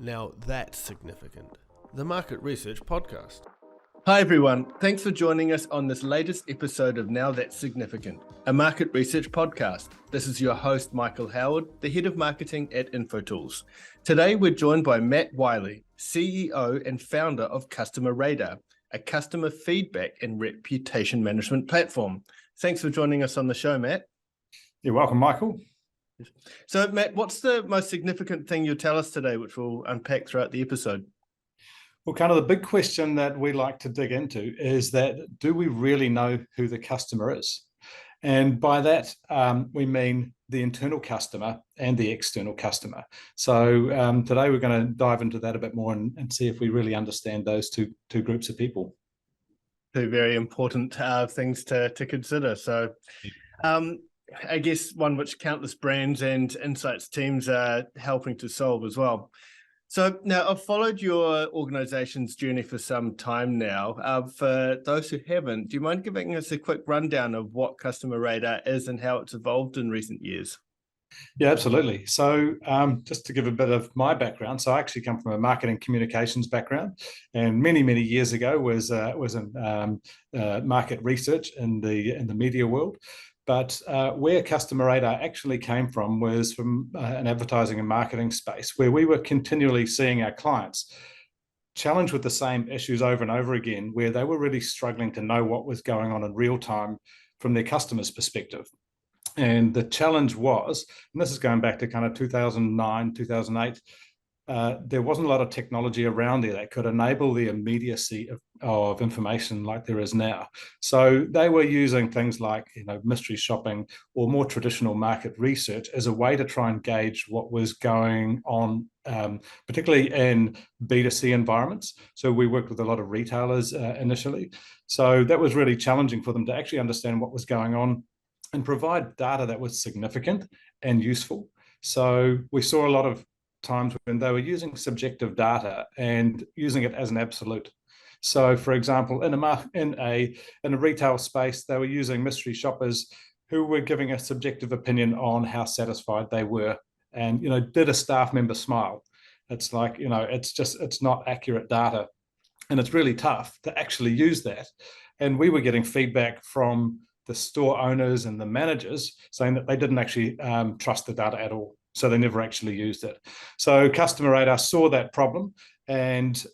Now that's significant. The Market Research Podcast. Hi everyone, thanks for joining us on this latest episode of Now That's Significant, a market research podcast. This is your host, Michael Howard, the head of marketing at Infotools. Today we're joined by Mat Wylie, CEO and founder of Customer Radar, a customer feedback and reputation management platform. Thanks for joining us on the show, Matt. You're welcome, Michael. So, Matt, what's the most significant thing you'll tell us today, which we'll unpack throughout the episode? Well, kind of the big question that we like to dig into is that, do we really know who the customer is? And by that, we mean the internal customer and the external customer. So today we're going to dive into that a bit more and see if we really understand those two groups of people. Two very important things to consider. So I guess one which countless brands and insights teams are helping to solve as well. So now I've followed your organization's journey for some time now. For those who haven't, do you mind giving us a quick rundown of what Customer Radar is and how it's evolved in recent years? Yeah, absolutely. So just to give a bit of my background, so I actually come from a marketing communications background, and many years ago was in market research in the media world. But where Customer Radar actually came from was from an advertising and marketing space, where we were continually seeing our clients challenged with the same issues over and over again, where they were really struggling to know what was going on in real time from their customers' perspective. And the challenge was, and this is going back to kind of 2009, 2008, there wasn't a lot of technology around there that could enable the immediacy of information like there is now. So they were using things like, mystery shopping or more traditional market research as a way to try and gauge what was going on, particularly in B2C environments. So we worked with a lot of retailers initially. So that was really challenging for them to actually understand what was going on and provide data that was significant and useful. So we saw a lot of times when they were using subjective data and using it as an absolute. So, for example, in a retail space, they were using mystery shoppers who were giving a subjective opinion on how satisfied they were, and did a staff member smile? It's like it's not accurate data, and it's really tough to actually use that. And we were getting feedback from the store owners and the managers saying that they didn't actually trust the data at all. So they never actually used it. So Customer Radar saw that problem and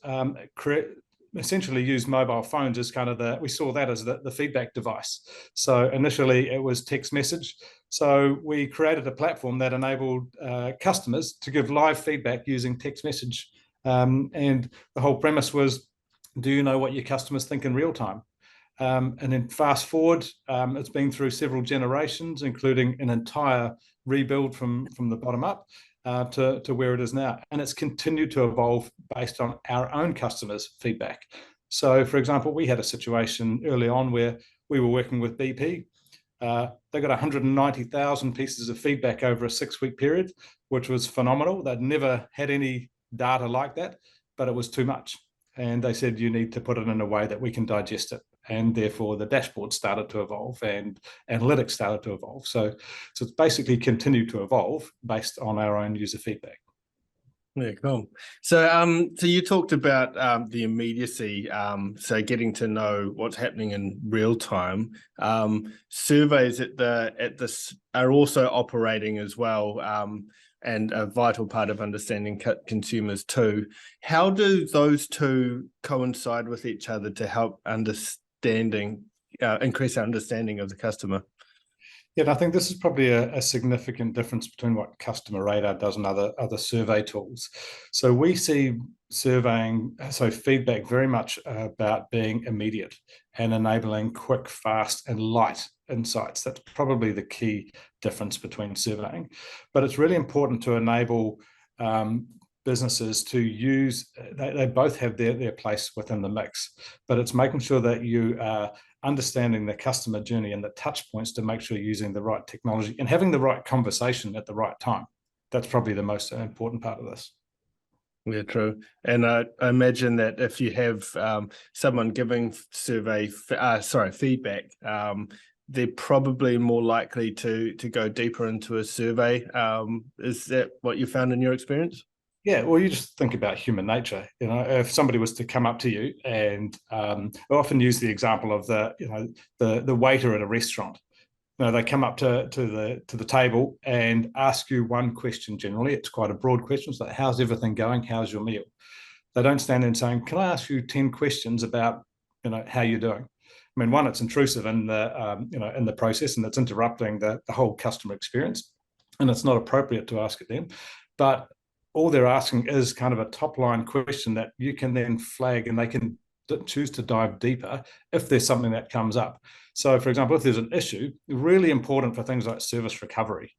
essentially used mobile phones as kind of we saw that as the feedback device. So initially it was text message. So we created a platform that enabled customers to give live feedback using text message. And the whole premise was, do you know what your customers think in real time? And then fast forward, it's been through several generations, including an entire rebuild from the bottom up to where it is now. And it's continued to evolve based on our own customers' feedback. So, for example, we had a situation early on where we were working with BP. They got 190,000 pieces of feedback over a 6-week period, which was phenomenal. They'd never had any data like that, but it was too much. And they said, you need to put it in a way that we can digest it. And therefore the dashboard started to evolve and analytics started to evolve. So it's basically continued to evolve based on our own user feedback. Yeah, cool. So you talked about the immediacy, so getting to know what's happening in real time. Surveys at this are also operating as well, and a vital part of understanding consumers too. How do those two coincide with each other to help increase our understanding of the customer? Yeah, and I think this is probably a significant difference between what Customer Radar does and other survey tools. So we see feedback very much about being immediate and enabling quick, fast, and light insights. That's probably the key difference between surveying. But it's really important to enable businesses to use, they both have their place within the mix, but it's making sure that you are understanding the customer journey and the touch points to make sure you're using the right technology and having the right conversation at the right time. That's probably the most important part of this. Yeah, true. And I imagine that if you have someone giving feedback, they're probably more likely to go deeper into a survey. Is that what you found in your experience? Yeah, well, you just think about human nature. If somebody was to come up to you, and I often use the example of the waiter at a restaurant. They come up to the table and ask you one question. Generally, it's quite a broad question. It's like, "How's everything going? How's your meal?" They don't stand there and saying, "Can I ask you 10 questions about how you're doing?" I mean, one, it's intrusive in the process, and it's interrupting the whole customer experience, and it's not appropriate to ask it then. But all they're asking is kind of a top line question that you can then flag, and they can choose to dive deeper if there's something that comes up. So, for example, if there's an issue, really important for things like service recovery.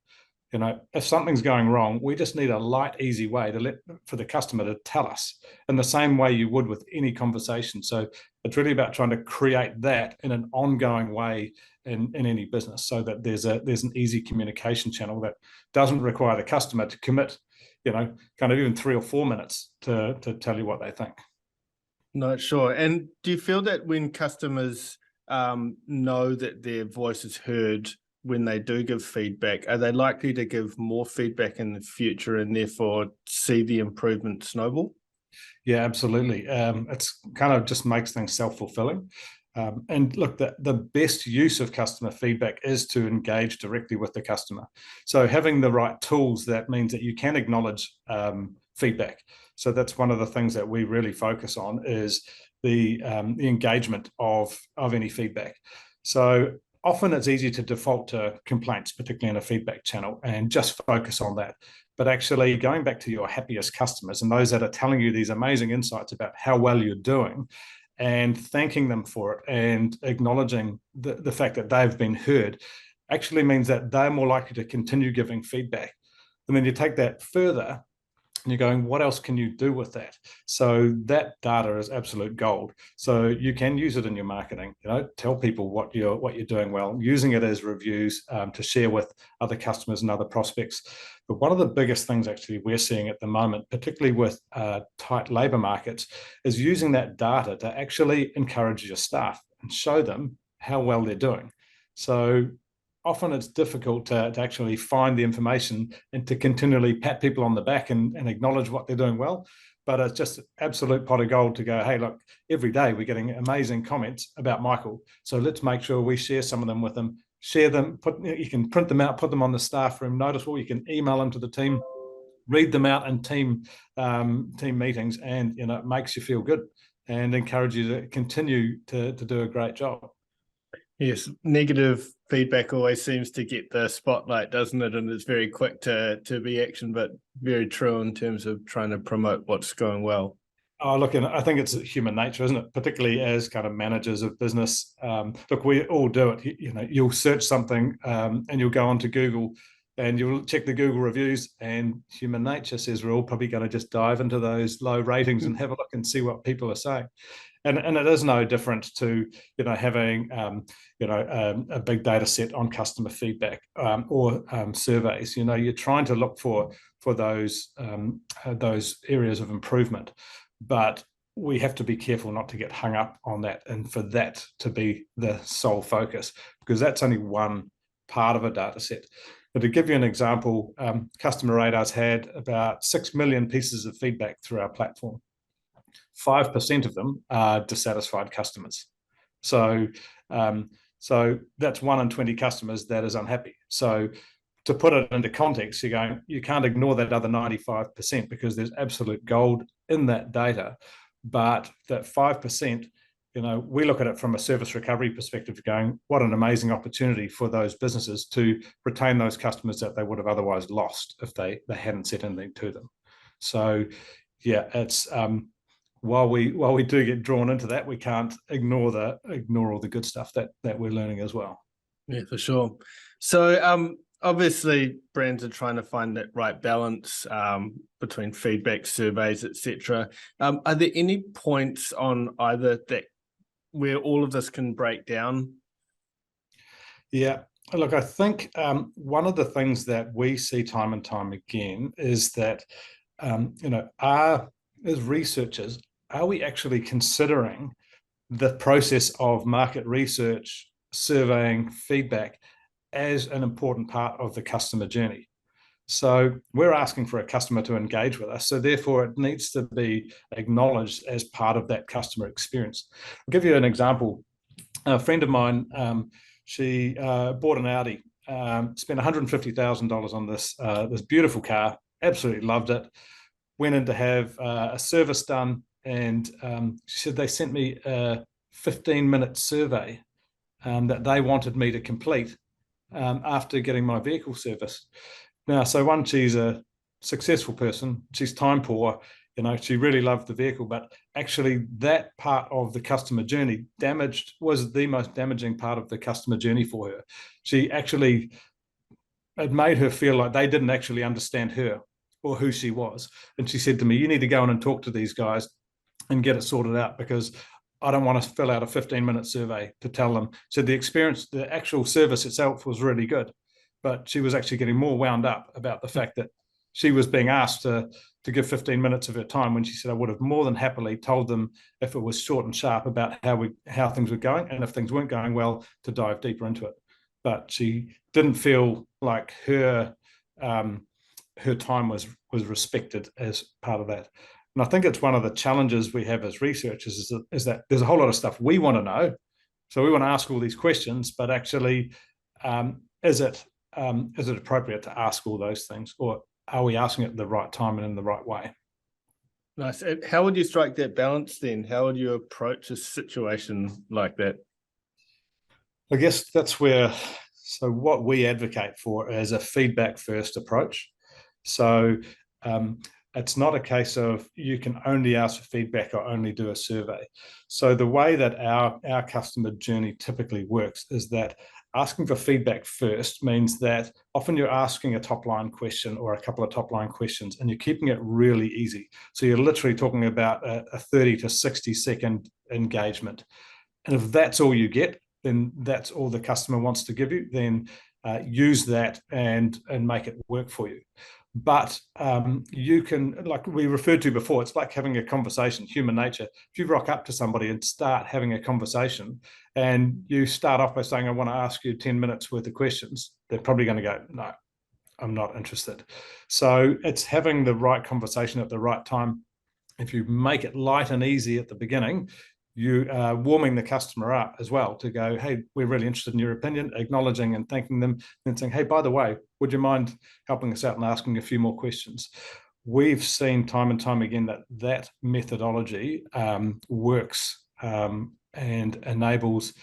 If something's going wrong, we just need a light, easy way for the customer to tell us in the same way you would with any conversation. So it's really about trying to create that in an ongoing way in any business, so that there's an easy communication channel that doesn't require the customer to commit, kind of even 3 or 4 minutes to tell you what they think. No, sure. And do you feel that when customers know that their voice is heard when they do give feedback, are they likely to give more feedback in the future and therefore see the improvement snowball? Yeah, absolutely. It's kind of just makes things self-fulfilling. And look, the best use of customer feedback is to engage directly with the customer. So having the right tools, that means that you can acknowledge feedback. So that's one of the things that we really focus on, is the engagement of any feedback. So often it's easy to default to complaints, particularly in a feedback channel, and just focus on that. But actually going back to your happiest customers and those that are telling you these amazing insights about how well you're doing, and thanking them for it and acknowledging the fact that they've been heard, actually means that they're more likely to continue giving feedback. And then you take that further, and you're going, what else can you do with that? So that data is absolute gold. So you can use it in your marketing. Tell people what you're doing well, using it as reviews to share with other customers and other prospects. But one of the biggest things actually we're seeing at the moment, particularly with tight labour markets, is using that data to actually encourage your staff and show them how well they're doing. So often it's difficult to actually find the information and to continually pat people on the back and acknowledge what they're doing well. But it's just absolute pot of gold to go, hey, look, every day we're getting amazing comments about Michael. So let's make sure we share some of them with them, share them, you can print them out, put them on the staff room noticeable, you can email them to the team, read them out in team meetings, and it makes you feel good and encourage you to continue to do a great job. Yes, negative feedback always seems to get the spotlight, doesn't it? And it's very quick to be action, but very true in terms of trying to promote what's going well. Oh, look, and I think it's human nature, isn't it? Particularly as kind of managers of business. Look, we all do it. You'll search something and you'll go onto Google and you'll check the Google reviews, and human nature says we're all probably going to just dive into those low ratings and have a look and see what people are saying. And it is no different to having a big data set on customer feedback or surveys. You're trying to look for those areas of improvement, but we have to be careful not to get hung up on that, and for that to be the sole focus, because that's only one part of a data set. But to give you an example, Customer Radar's had about 6 million pieces of feedback through our platform. 5% of them are dissatisfied customers. So that's 1 in 20 customers that is unhappy. So to put it into context, you're going, you can't ignore that other 95% because there's absolute gold in that data. But that 5%, we look at it from a service recovery perspective, going, what an amazing opportunity for those businesses to retain those customers that they would have otherwise lost if they hadn't said anything to them. So yeah, it's while we do get drawn into that, we can't ignore all the good stuff that we're learning as well. Yeah, for sure. So obviously brands are trying to find that right balance between feedback, surveys, etc. Are there any points on either that where all of this can break down? Yeah, look, I think one of the things that we see time and time again is that as researchers, are we actually considering the process of market research, surveying, feedback as an important part of the customer journey? So we're asking for a customer to engage with us. So therefore, it needs to be acknowledged as part of that customer experience. I'll give you an example. A friend of mine, she bought an Audi, spent $150,000 on this beautiful car, absolutely loved it, went in to have a service done, and she said they sent me a 15-minute survey that they wanted me to complete after getting my vehicle serviced. Now, so one, she's a successful person, she's time poor, she really loved the vehicle, but actually that part of the customer journey was the most damaging part of the customer journey for her. It made her feel like they didn't actually understand her or who she was. And she said to me, you need to go in and talk to these guys and get it sorted out, because I don't want to fill out a 15-minute survey to tell them. So the actual service itself was really good, but she was actually getting more wound up about the fact that she was being asked to give 15 minutes of her time, when she said I would have more than happily told them if it was short and sharp about how things were going, and if things weren't going well, to dive deeper into it. But she didn't feel like her time was respected as part of that. And I think it's one of the challenges we have as researchers is that there's a whole lot of stuff we want to know. So we want to ask all these questions, but actually, is it appropriate to ask all those things, or are we asking it at the right time and in the right way? Nice. How would you strike that balance then? How would you approach a situation like that? I guess so what we advocate for is a feedback first approach. So it's not a case of you can only ask for feedback or only do a survey. So the way that our customer journey typically works is that asking for feedback first means that often you're asking a top-line question or a couple of top-line questions, and you're keeping it really easy. So you're literally talking about a 30 to 60-second engagement. And if that's all you get, then that's all the customer wants to give you, then use that and make it work for you. But you can, like we referred to before, it's like having a conversation, human nature. If you rock up to somebody and start having a conversation, and you start off by saying, I want to ask you 10 minutes worth of questions, they're probably going to go, no, I'm not interested. So it's having the right conversation at the right time. If you make it light and easy at the beginning, you are warming the customer up as well to go, hey, we're really interested in your opinion, acknowledging and thanking them, and saying, hey, by the way, would you mind helping us out and asking a few more questions? We've seen time and time again that methodology works and enables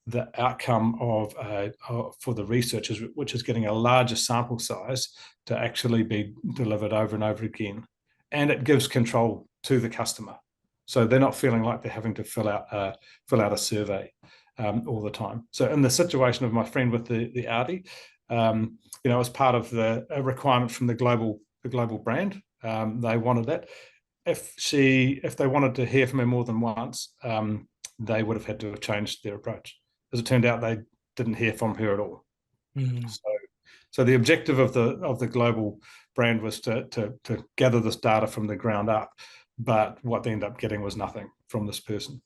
the outcome for the researchers, which is getting a larger sample size, to actually be delivered over and over again. And it gives control to the customer. So they're not feeling like they're having to fill out a survey all the time. So in the situation of my friend with the Audi, as part of a requirement from the global brand, they wanted that. If they wanted to hear from her more than once, they would have had to have changed their approach. As it turned out, they didn't hear from her at all. Mm. So the objective of the global brand was to gather this data from the ground up. But what they end up getting was nothing from this person.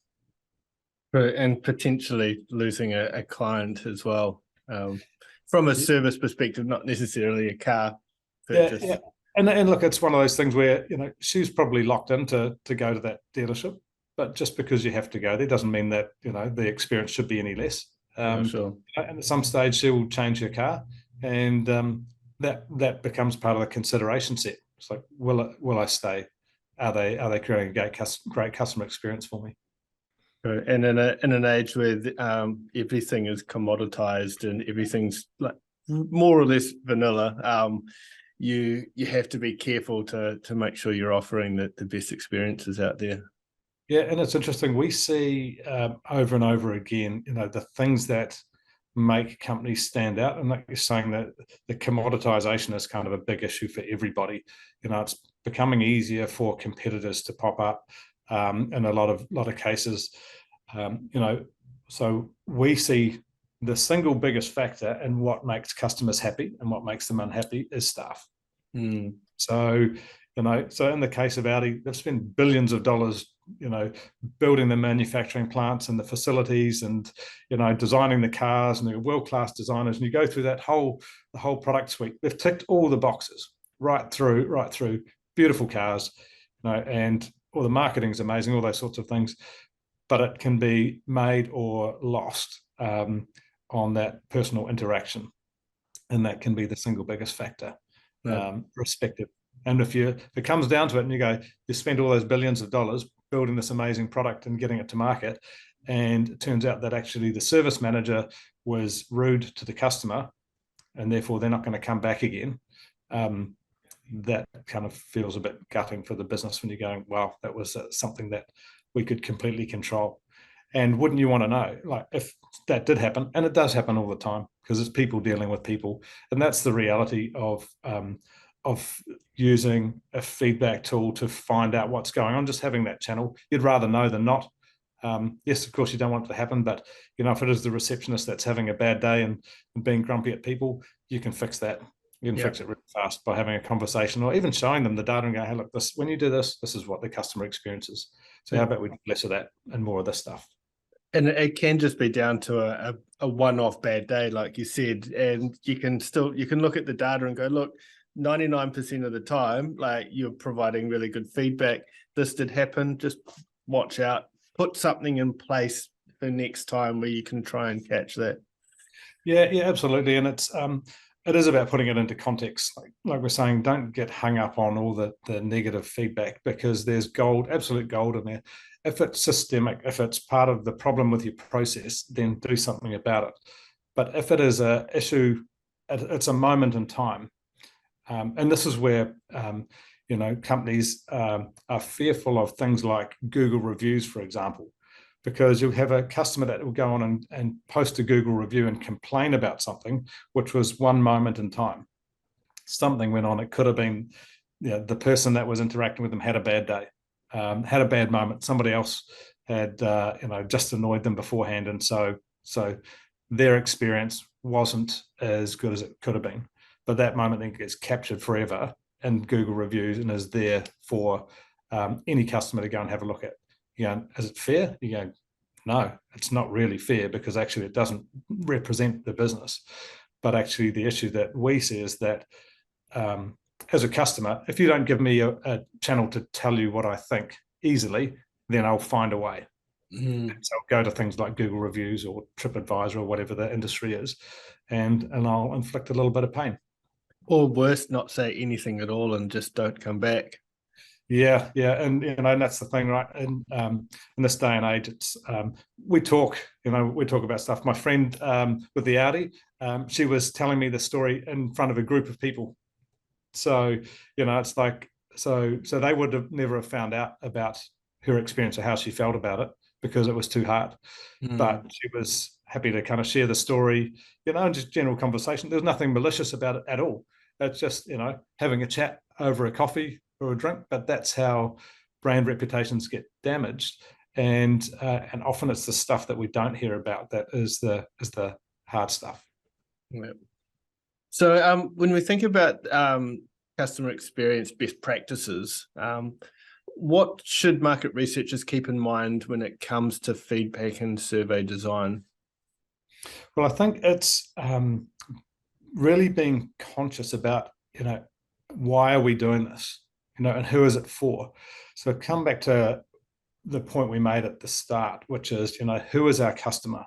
And potentially losing a client as well, from a service perspective, not necessarily a car purchase. Yeah. And look, it's one of those things where, she's probably locked in to go to that dealership, but just because you have to go there doesn't mean that, the experience should be any less. Sure. And at some stage she will change her car, and that becomes part of the consideration set. It's like, will I stay? Are they creating a great customer experience for me? And in an age where everything is commoditized and everything's like more or less vanilla, you have to be careful to make sure you're offering the best experiences out there. Yeah, and it's interesting. We see over and over again, the things that make companies stand out. And like you're saying, that the commoditization is kind of a big issue for everybody. It's becoming easier for competitors to pop up in a lot of cases. So we see the single biggest factor in what makes customers happy and what makes them unhappy is staff. Mm. So, So in the case of Audi, they've spent billions of dollars, building the manufacturing plants and the facilities, and designing the cars, and they're world-class designers. And you go through the whole product suite. They've ticked all the boxes right through. Beautiful cars, and all the marketing is amazing, all those sorts of things. But it can be made or lost on that personal interaction, and that can be the single biggest factor, respective. And if it comes down to it, and you spend all those billions of dollars building this amazing product and getting it to market, and it turns out that actually the service manager was rude to the customer, and therefore they're not going to come back again, that kind of feels a bit gutting for the business when you're going, wow, that was something that we could completely control. And wouldn't you want to know, like, if that did happen, and it does happen all the time, because it's people dealing with people, and that's the reality of using a feedback tool to find out what's going on. Just having that channel, you'd rather know than not. Yes, of course, you don't want it to happen, but if it is the receptionist that's having a bad day and being grumpy at people, you can fix that. You can fix it really fast by having a conversation, or even showing them the data and going, hey, look, when you do this, this is what the customer experiences. So how about we do less of that and more of this stuff? And it can just be down to a one-off bad day, like you said, and you can look at the data and go, look, 99% of the time, like, you're providing really good feedback. This did happen. Just watch out. Put something in place for next time where you can try and catch that. Yeah, absolutely. And it is about putting it into context. Like we're saying, don't get hung up on all the negative feedback, because there's gold, absolute gold in there. If it's systemic, if it's part of the problem with your process, then do something about it. But if it is an issue, it's a moment in time. And this is where, companies are fearful of things like Google reviews, for example, because you'll have a customer that will go on and post a Google review and complain about something, which was one moment in time. Something went on. It could have been, the person that was interacting with them had a bad day, had a bad moment. Somebody else had, just annoyed them beforehand. And so their experience wasn't as good as it could have been. But that moment then gets captured forever in Google reviews and is there for any customer to go and have a look at. Is it fair? You go, no, it's not really fair, because actually it doesn't represent the business. But actually the issue that we see is that as a customer, if you don't give me a channel to tell you what I think easily, then I'll find a way. So I'll go to things like Google reviews or TripAdvisor or whatever the industry is, and I'll inflict a little bit of pain. Or worse, not say anything at all and just don't come back. Yeah, and that's the thing, right? And in this day and age, it's we talk about stuff. My friend with the Audi, she was telling me the story in front of a group of people. So it's like so they would have never found out about her experience or how she felt about it, because it was too hard. But she was happy to kind of share the story, just general conversation. There's nothing malicious about it at all. It's just having a chat over a coffee or a drink. But that's how brand reputations get damaged, and often it's the stuff that we don't hear about that is the hard stuff. Yeah. So when we think about customer experience best practices, what should market researchers keep in mind when it comes to feedback and survey design? Well, I think it's really being conscious about, why are we doing this, and who is it for? So come back to the point we made at the start, which is, who is our customer?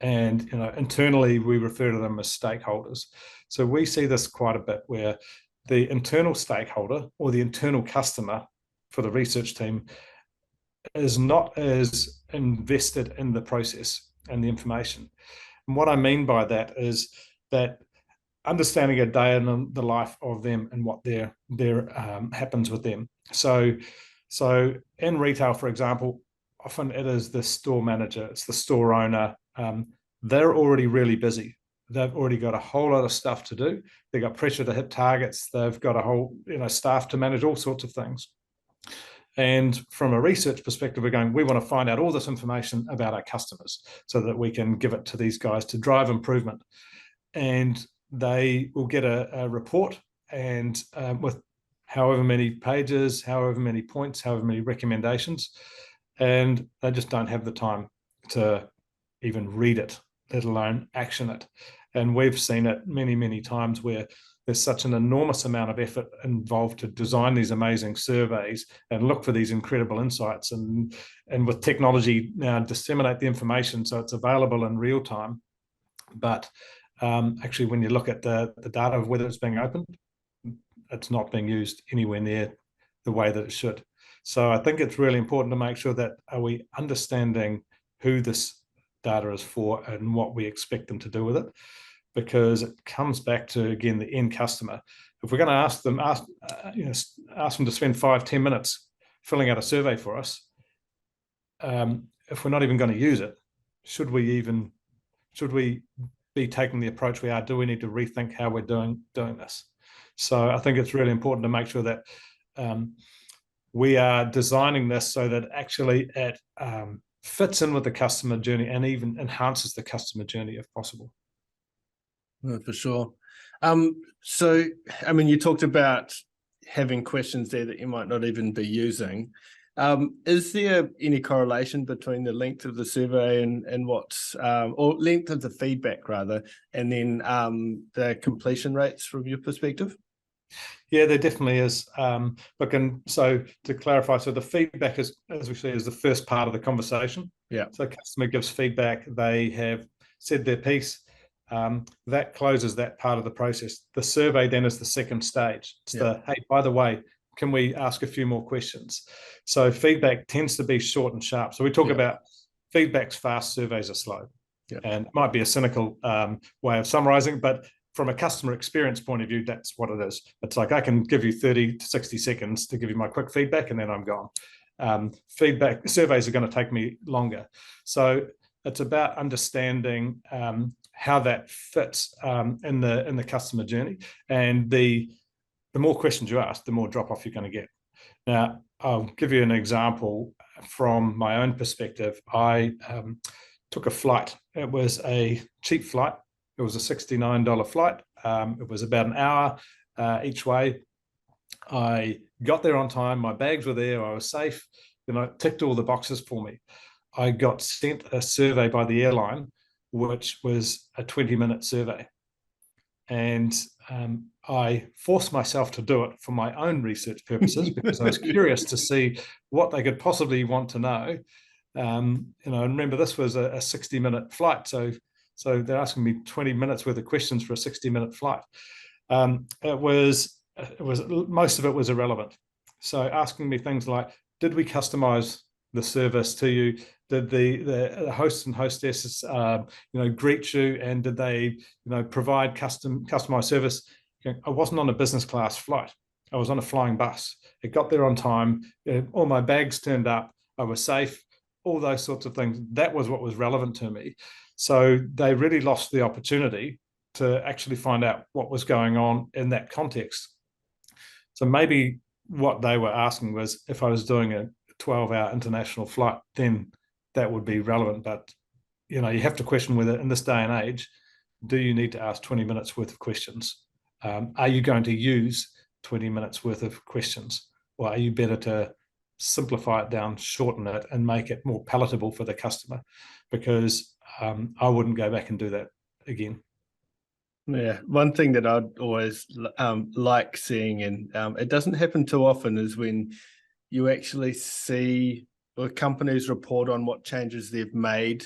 And, internally we refer to them as stakeholders. So we see this quite a bit, where the internal stakeholder or the internal customer for the research team is not as invested in the process and the information. And what I mean by that is that understanding a day in the life of them and what their happens with them. So in retail, for example, often it is the store manager, it's the store owner. They're already really busy. They've already got a whole lot of stuff to do. They've got pressure to hit targets. They've got a whole staff to manage, all sorts of things. And from a research perspective, we want to find out all this information about our customers so that we can give it to these guys to drive improvement. And they will get a report and with however many pages, however many points, however many recommendations, and they just don't have the time to even read it, let alone action it. And we've seen it many, many times where there's such an enormous amount of effort involved to design these amazing surveys and look for these incredible insights, and with technology now disseminate the information so it's available in real time. But actually, when you look at the data of whether it's being opened, it's not being used anywhere near the way that it should. So I think it's really important to make sure that are we understanding who this data is for and what we expect them to do with it, because it comes back to, again, the end customer. If we're going to ask them to spend 5-10 minutes filling out a survey for us, if we're not even going to use it, should we be taking the approach we are? Do we need to rethink how we're doing this? So I think it's really important to make sure that we are designing this so that actually it fits in with the customer journey and even enhances the customer journey if possible. No, for sure. So, I mean, you talked about having questions there that you might not even be using. Is there any correlation between the length of the survey and what's, or length of the feedback rather, and then the completion rates from your perspective? Yeah, there definitely is. So to clarify, so the feedback is, as we see, is the first part of the conversation. Yeah. So customer gives feedback, they have said their piece, that closes that part of the process. The survey then is the second stage. It's hey, by the way, can we ask a few more questions? So feedback tends to be short and sharp. So we talk about feedback's fast, surveys are slow. And it might be a cynical way of summarizing, but from a customer experience point of view, that's what it is. It's like I can give you 30 to 60 seconds to give you my quick feedback, and then I'm gone. Feedback surveys are going to take me longer. So it's about understanding how that fits in the customer journey. And the more questions you ask, the more drop off you're going to get. Now, I'll give you an example from my own perspective. I took a flight. It was a cheap flight. It was a $69 flight. It was about an hour each way. I got there on time. My bags were there. I was safe. It ticked all the boxes for me. I got sent a survey by the airline, which was a 20-minute survey. And I forced myself to do it for my own research purposes because I was curious to see what they could possibly want to know. Remember, this was a 60-minute flight. So they're asking me 20 minutes worth of questions for a 60-minute flight. It was most of it was irrelevant. So asking me things like, did we customize the service to you? Did the hosts and hostesses greet you, and did they provide customized service? I wasn't on a business class flight. I was on a flying bus. It got there on time. All my bags turned up. I was safe. All those sorts of things. That was what was relevant to me. So they really lost the opportunity to actually find out what was going on in that context. So maybe what they were asking was, if I was doing a 12-hour international flight, then that would be relevant. But you have to question whether in this day and age, do you need to ask 20 minutes worth of questions? Are you going to use 20 minutes worth of questions, or are you better to simplify it down, shorten it, and make it more palatable for the customer? Because I wouldn't go back and do that again. Yeah, one thing that I'd always like seeing, and it doesn't happen too often, is when you actually see companies report on what changes they've made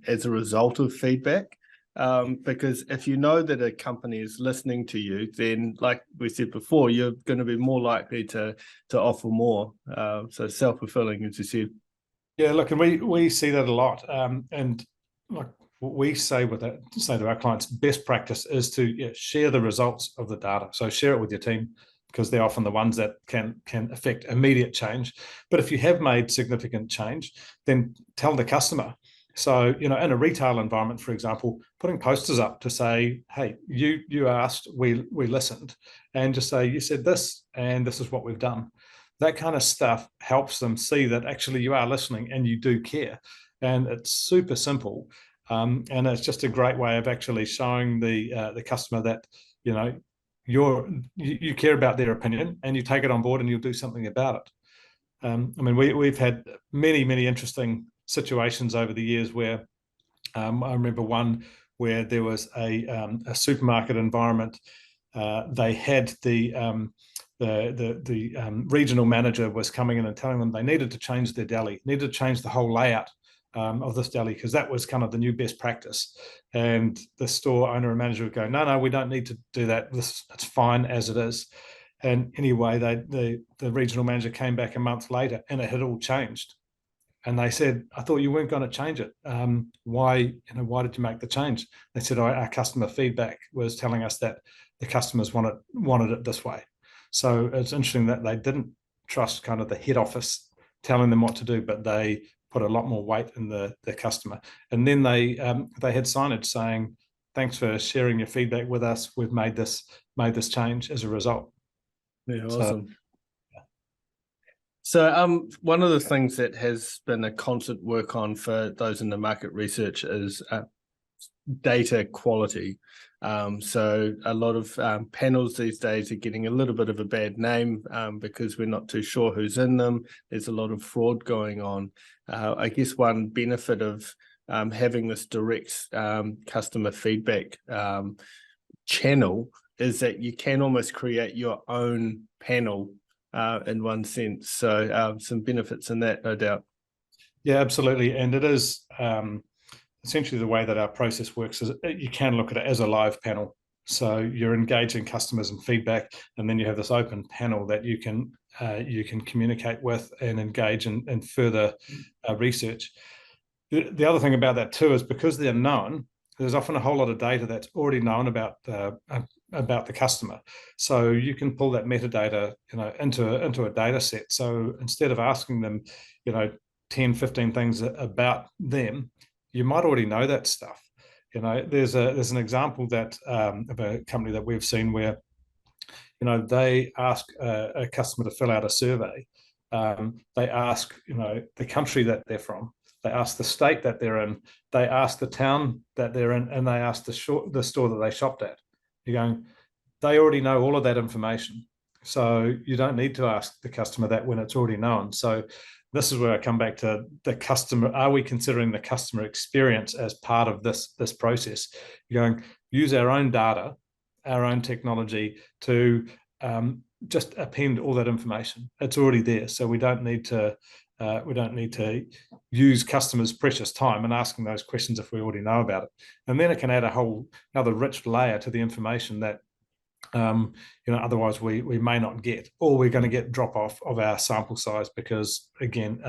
as a result of feedback. Because if you know that a company is listening to you, then, like we said before, you're going to be more likely to offer more. So self-fulfilling, as you said. Yeah, look, and we see that a lot. And like what we say to our clients, best practice is to share the results of the data. So share it with your team, because they're often the ones that can affect immediate change. But if you have made significant change, then tell the customer. So, in a retail environment, for example, putting posters up to say, hey, you asked, we listened, and just say, you said this, and this is what we've done. That kind of stuff helps them see that actually you are listening and you do care. And it's super simple. And it's just a great way of actually showing the customer that, you care about their opinion and you take it on board and you'll do something about it. I mean, we've had many interesting situations over the years where I remember one where there was a supermarket environment. They had the regional manager was coming in and telling them they needed to change their deli, needed to change the whole layout of this deli, because that was kind of the new best practice. And the store owner and manager would go, no, we don't need to do that. It's fine as it is. And anyway, the regional manager came back a month later and it had all changed. And they said, I thought you weren't going to change it. Why did you make the change? They said, our customer feedback was telling us that the customers wanted it this way. So it's interesting that they didn't trust kind of the head office telling them what to do, but they put a lot more weight in the customer. And then they had signage saying, thanks for sharing your feedback with us. We've made this change as a result. Yeah, awesome. So one of the things that has been a constant work on for those in the market research is data quality. So a lot of panels these days are getting a little bit of a bad name because we're not too sure who's in them. There's a lot of fraud going on. I guess one benefit of having this direct customer feedback channel is that you can almost create your own panel in one sense. So some benefits in that, no doubt. Yeah, absolutely. And it is essentially the way that our process works is you can look at it as a live panel. So you're engaging customers and feedback, and then you have this open panel that you can communicate with and engage in further research. The other thing about that too is because they're known, there's often a whole lot of data that's already known about the customer. So you can pull that metadata, into a data set. So instead of asking them, 10, 15 things about them, you might already know that stuff. There's an example that of a company that we've seen where, they ask a customer to fill out a survey. They ask, the country that they're from. They ask the state that they're in. They ask the town that they're in, and they ask the store that they shopped at. You're going, they already know all of that information. So you don't need to ask the customer that when it's already known. So this is where I come back to the customer. Are we considering the customer experience as part of this process? You're going, use our own data, our own technology to just append all that information. It's already there. So we don't need to use customers' precious time and asking those questions if we already know about it. And then it can add another rich layer to the information that otherwise we may not get, or we're going to get drop off of our sample size because again,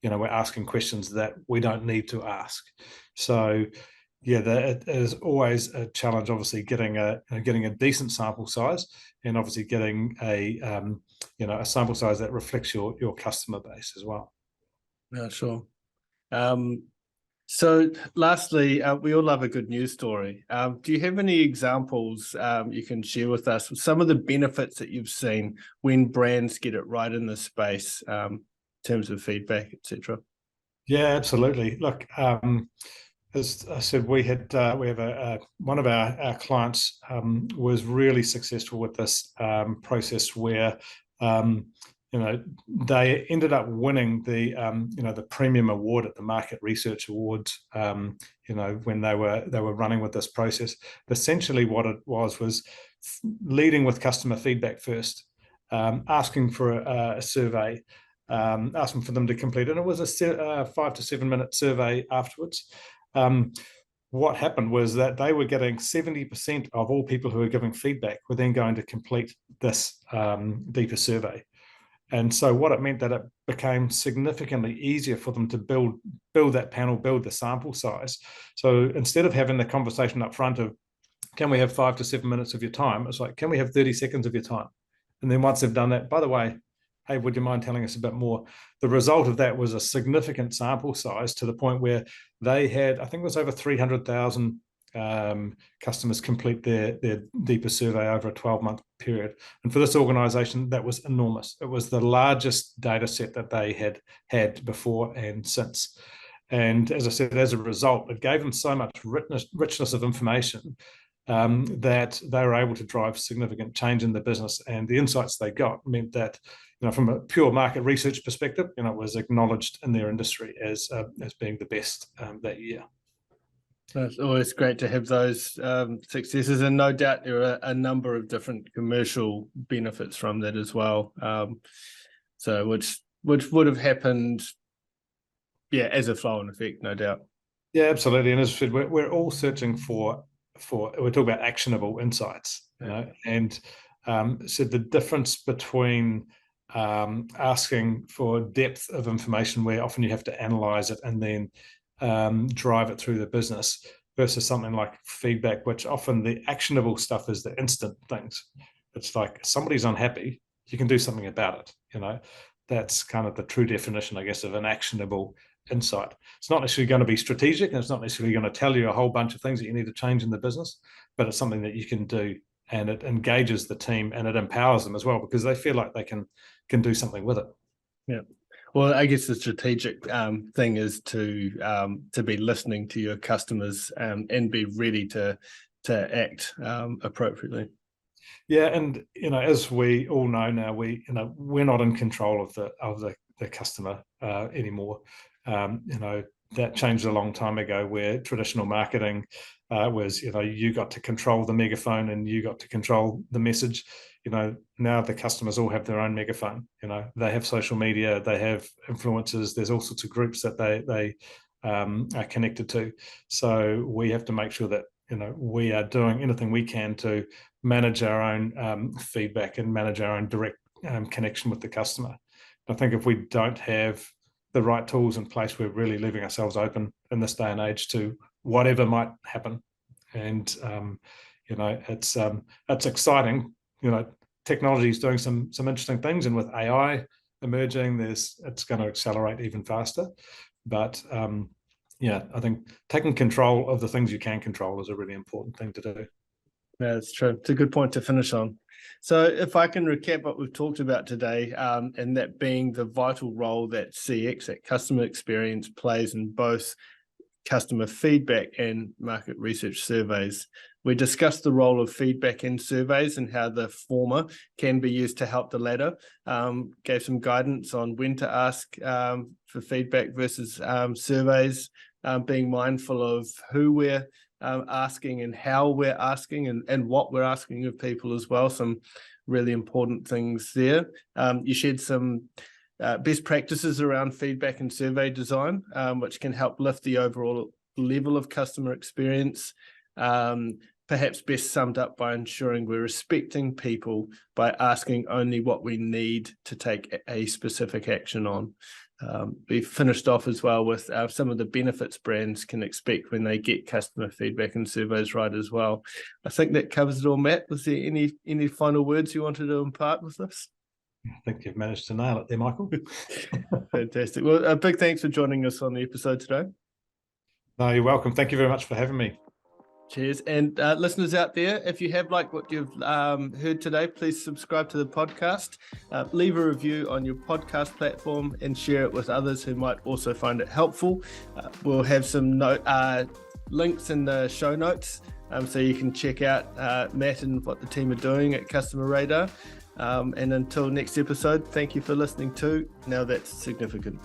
we're asking questions that we don't need to ask. So yeah, it is always a challenge, obviously getting a decent sample size, and obviously getting a sample size that reflects your customer base as well. Yeah, sure. So lastly, we all love a good news story. Do you have any examples you can share with us, some of the benefits that you've seen when brands get it right in this space, in terms of feedback, etc.? Yeah, absolutely. Look, as I said, we have one of our clients was really successful with this process where they ended up winning the premium award at the Market Research Awards. When they were running with this process. Essentially, what it was leading with customer feedback first, asking for a survey, asking for them to complete, and it was a 5 to 7 minute survey afterwards. What happened was that they were getting 70% of all people who were giving feedback were then going to complete this deeper survey. And so what it meant that it became significantly easier for them to build that panel, build the sample size. So instead of having the conversation up front of, can we have 5 to 7 minutes of your time? It's like, can we have 30 seconds of your time? And then once they've done that, by the way, hey, would you mind telling us a bit more? The result of that was a significant sample size to the point where they had, I think it was over 300,000 customers complete their deeper survey over a 12-month period. And for this organization, that was enormous. It was the largest data set that they had before and since. And as I said, as a result, it gave them so much richness of information that they were able to drive significant change in the business, and the insights they got meant that, from a pure market research perspective, it was acknowledged in their industry as being the best that year. It's always great to have those successes, and no doubt there are a number of different commercial benefits from that as well. So which would have happened, as a flow-on effect, no doubt. Yeah, absolutely. And as I said, we're all searching for we're talking about actionable insights, and so the difference between asking for depth of information, where often you have to analyze it and then drive it through the business, versus something like feedback, which often the actionable stuff is the instant things. It's like, somebody's unhappy, you can do something about it. That's kind of the true definition, I guess, of an actionable insight. It's not necessarily going to be strategic, and it's not necessarily going to tell you a whole bunch of things that you need to change in the business, but it's something that you can do, and it engages the team and it empowers them as well, because they feel like they can do something with it. Yeah. Well, I guess the strategic thing is to be listening to your customers and be ready to act appropriately. Yeah, and as we all know now, we're not in control of the customer anymore. That changed a long time ago, where traditional marketing was, you got to control the megaphone and you got to control the message. Now the customers all have their own megaphone. They have social media, they have influencers, there's all sorts of groups that they are connected to. So we have to make sure that we are doing anything we can to manage our own feedback and manage our own direct connection with the customer. I think if we don't have the right tools in place, we're really leaving ourselves open in this day and age to whatever might happen. And it's exciting. Technology is doing some interesting things, and with AI emerging, it's going to accelerate even faster. But I think taking control of the things you can control is a really important thing to do. Yeah, that's true. It's a good point to finish on. So if I can recap what we've talked about today, and that being the vital role that CX, that customer experience, plays in both customer feedback and market research surveys. We discussed the role of feedback in surveys and how the former can be used to help the latter. Gave some guidance on when to ask for feedback versus surveys, being mindful of who we're asking and how we're asking and what we're asking of people as well. Some really important things there. You shared some best practices around feedback and survey design, which can help lift the overall level of customer experience. Perhaps best summed up by ensuring we're respecting people by asking only what we need to take a specific action on. We've finished off as well with some of the benefits brands can expect when they get customer feedback and surveys right as well. I think that covers it all, Matt. Was there any final words you wanted to impart with us? I think you've managed to nail it there, Michael. Fantastic. Well, a big thanks for joining us on the episode today. No, you're welcome. Thank you very much for having me. Cheers. And listeners out there, if you have liked what you've heard today, please subscribe to the podcast, leave a review on your podcast platform, and share it with others who might also find it helpful. We'll have some links in the show notes, so you can check out Matt and what the team are doing at Customer Radar. And until next episode, thank you for listening to Now That's Significant.